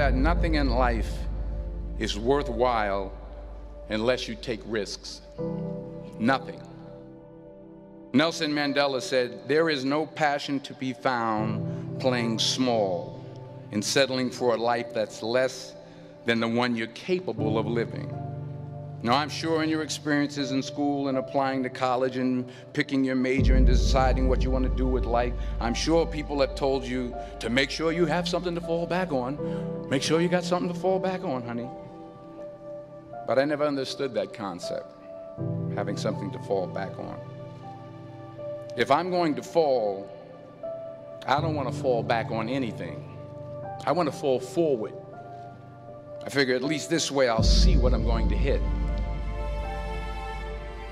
that nothing in life is worthwhile unless you take risks. Nothing. Nelson Mandela said, "There is no passion to be found playing small and settling for a life that's less than the one you're capable of living." Now, I'm sure in your experiences in school and applying to college and picking your major and deciding what you want to do with life, I'm sure people have told you to make sure you have something to fall back on. Make sure you got something to fall back on, honey. But I never understood that concept, having something to fall back on. If I'm going to fall, I don't want to fall back on anything. I want to fall forward. I figure at least this way I'll see what I'm going to hit.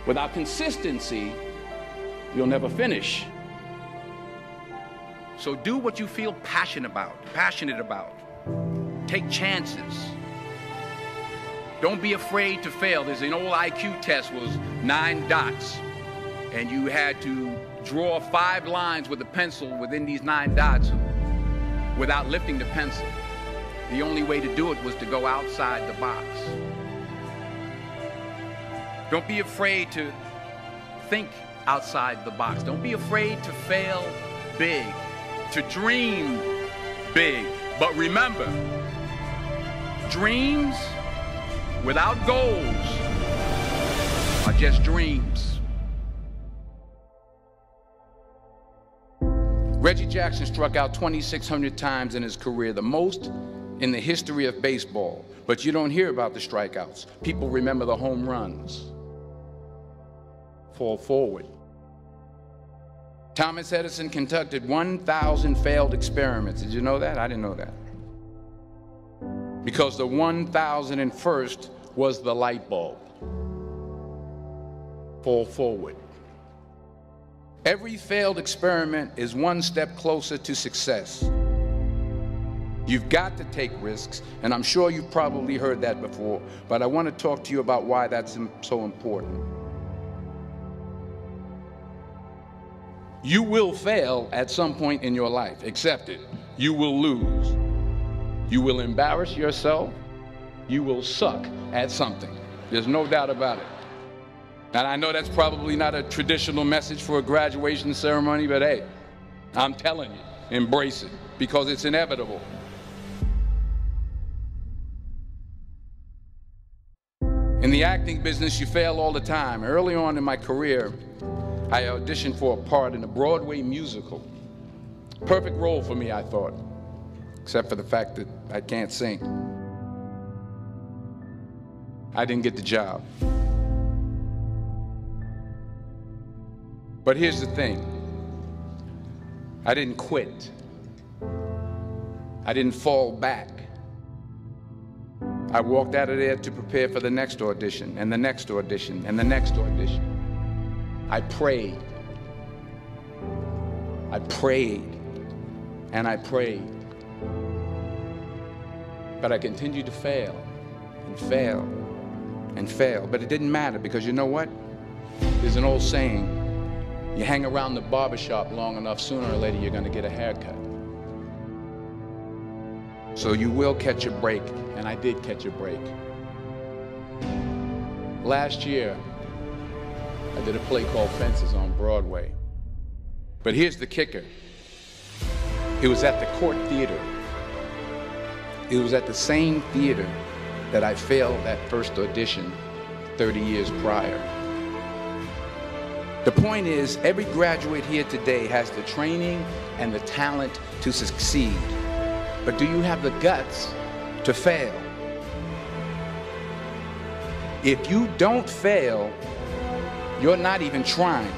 Without consistency, you'll never finish. So do what you feel passionate about. Take chances. Don't be afraid to fail. There's an old IQ test, was 9 dots, and you had to draw 5 lines with a pencil within these 9 dots without lifting the pencil. The only way to do it was to go outside the box. Don't be afraid to think outside the box. Don't be afraid to fail big, to dream big. But remember, dreams without goals are just dreams. Reggie Jackson struck out 2,600 times in his career, the most in the history of baseball. But you don't hear about the strikeouts. People remember the home runs. Fall forward. Thomas Edison conducted 1,000 failed experiments. Did you know that? I didn't know that. Because the 1,001st was the light bulb. Fall forward. Every failed experiment is one step closer to success. You've got to take risks, and I'm sure you've probably heard that before, but I want to talk to you about why that's so important. You will fail at some point in your life. Accept it. You will lose. You will embarrass yourself. You will suck at something. There's no doubt about it. And I know that's probably not a traditional message for a graduation ceremony, but hey, I'm telling you, embrace it, because it's inevitable. In the acting business, you fail all the time. Early on in my career, I auditioned for a part in a Broadway musical. Perfect role for me, I thought, except for the fact that I can't sing. I didn't get the job. But here's the thing. I didn't quit. I didn't fall back. I walked out of there to prepare for the next audition, and the next audition, and the next audition. I prayed. I prayed. And I prayed. But I continued to fail and fail and fail. But it didn't matter, because you know what? There's an old saying, you hang around the barbershop long enough, sooner or later you're going to get a haircut. So you will catch a break, and I did catch a break. Last year, I did a play called Fences on Broadway. But here's the kicker. It was at the Court Theater. It was at the same theater that I failed that first audition 30 years prior. The point is, every graduate here today has the training and the talent to succeed. But do you have the guts to fail? If you don't fail, you're not even trying.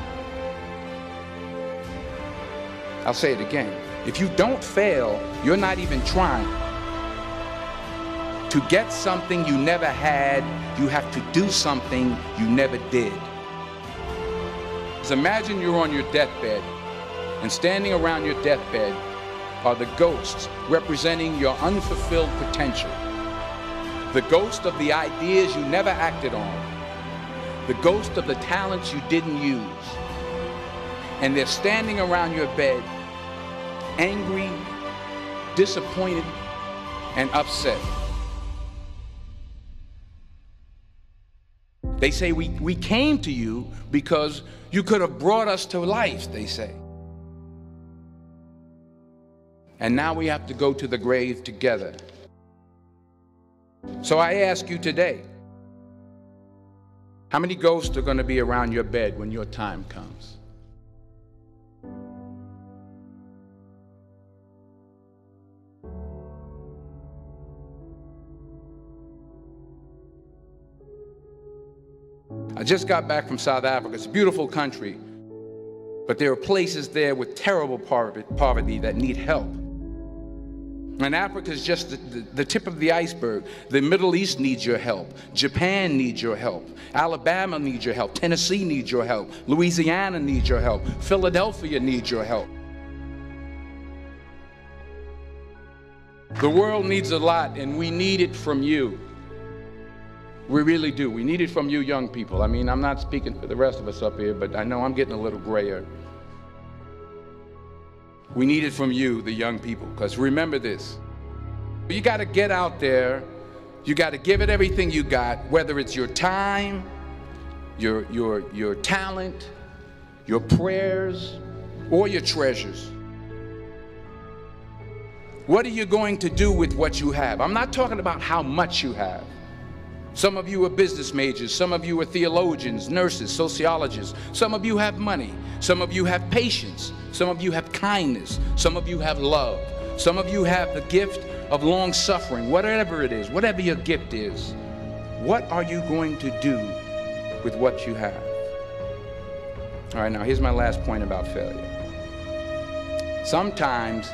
I'll say it again. If you don't fail, you're not even trying. To get something you never had, you have to do something you never did. Just imagine you're on your deathbed, and standing around your deathbed are the ghosts representing your unfulfilled potential. The ghost of the ideas you never acted on. The ghost of the talents you didn't use. And they're standing around your bed, angry, disappointed, and upset. They say we came to you because you could have brought us to life, they say. And now we have to go to the grave together. So I ask you today, how many ghosts are going to be around your bed when your time comes? I just got back from South Africa. It's a beautiful country, but there are places there with terrible poverty that need help. And Africa is just the tip of the iceberg. The Middle East needs your help. Japan needs your help. Alabama needs your help. Tennessee needs your help. Louisiana needs your help. Philadelphia needs your help. The world needs a lot, and we need it from you. We really do. We need it from you young people. I mean, I'm not speaking for the rest of us up here, but I know I'm getting a little grayer. We need it from you, the young people, because remember this. You got to get out there. You got to give it everything you got, whether it's your time, your talent, your prayers, or your treasures. What are you going to do with what you have? I'm not talking about how much you have. Some of you are business majors. Some of you are theologians, nurses, sociologists. Some of you have money. Some of you have patience. Some of you have kindness. Some of you have love. Some of you have the gift of long suffering. Whatever it is, whatever your gift is, what are you going to do with what you have? All right, now here's my last point about failure. Sometimes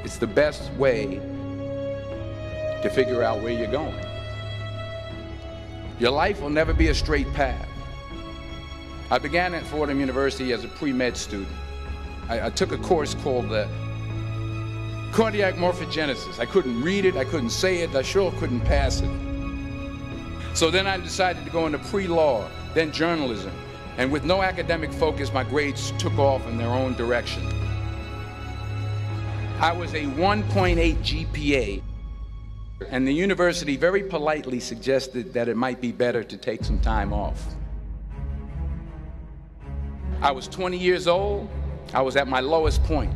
it's the best way to figure out where you're going. Your life will never be a straight path. I began at Fordham University as a pre-med student. I took a course called cardiac morphogenesis. I couldn't read it, I couldn't say it, I sure couldn't pass it. So then I decided to go into pre-law, then journalism. And with no academic focus, my grades took off in their own direction. I was a 1.8 GPA. And the university very politely suggested that it might be better to take some time off. I was 20 years old. I was at my lowest point.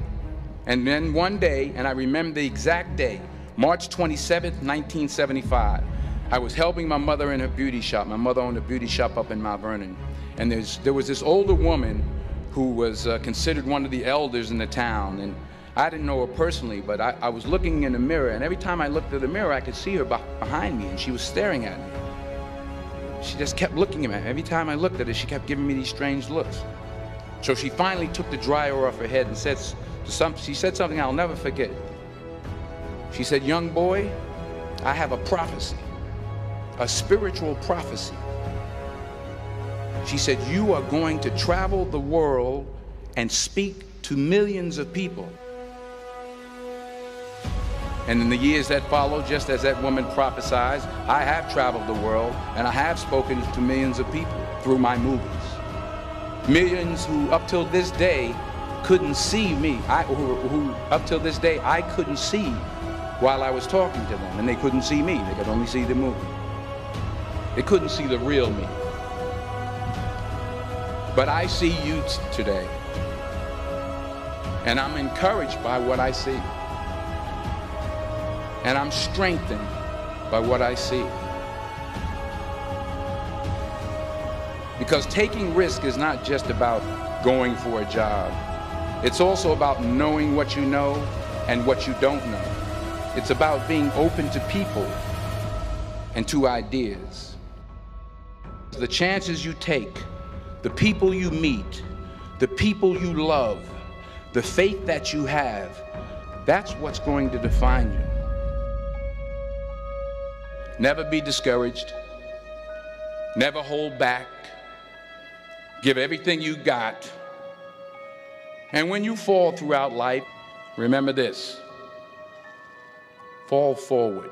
And then one day, and I remember the exact day, March 27th, 1975, I was helping my mother in her beauty shop. My mother owned a beauty shop up in Mount Vernon. And there was this older woman who was considered one of the elders in the town. And I didn't know her personally, but I was looking in the mirror, and every time I looked at the mirror, I could see her behind me, and she was staring at me. She just kept looking at me. Every time I looked at her, she kept giving me these strange looks. So she finally took the dryer off her head and she said something I'll never forget. She said, "Young boy, I have a prophecy, a spiritual prophecy." She said, "You are going to travel the world and speak to millions of people." And in the years that followed, just as that woman prophesied, I have traveled the world and I have spoken to millions of people through my movies. Millions who up till this day couldn't see me, who up till this day I couldn't see while I was talking to them, and they couldn't see me, they could only see the movie. They couldn't see the real me. But I see you today, and I'm encouraged by what I see. And I'm strengthened by what I see. Because taking risk is not just about going for a job. It's also about knowing what you know and what you don't know. It's about being open to people and to ideas. The chances you take, the people you meet, the people you love, the faith that you have, that's what's going to define you. Never be discouraged. Never hold back. Give everything you got. And when you fall throughout life, remember this: fall forward.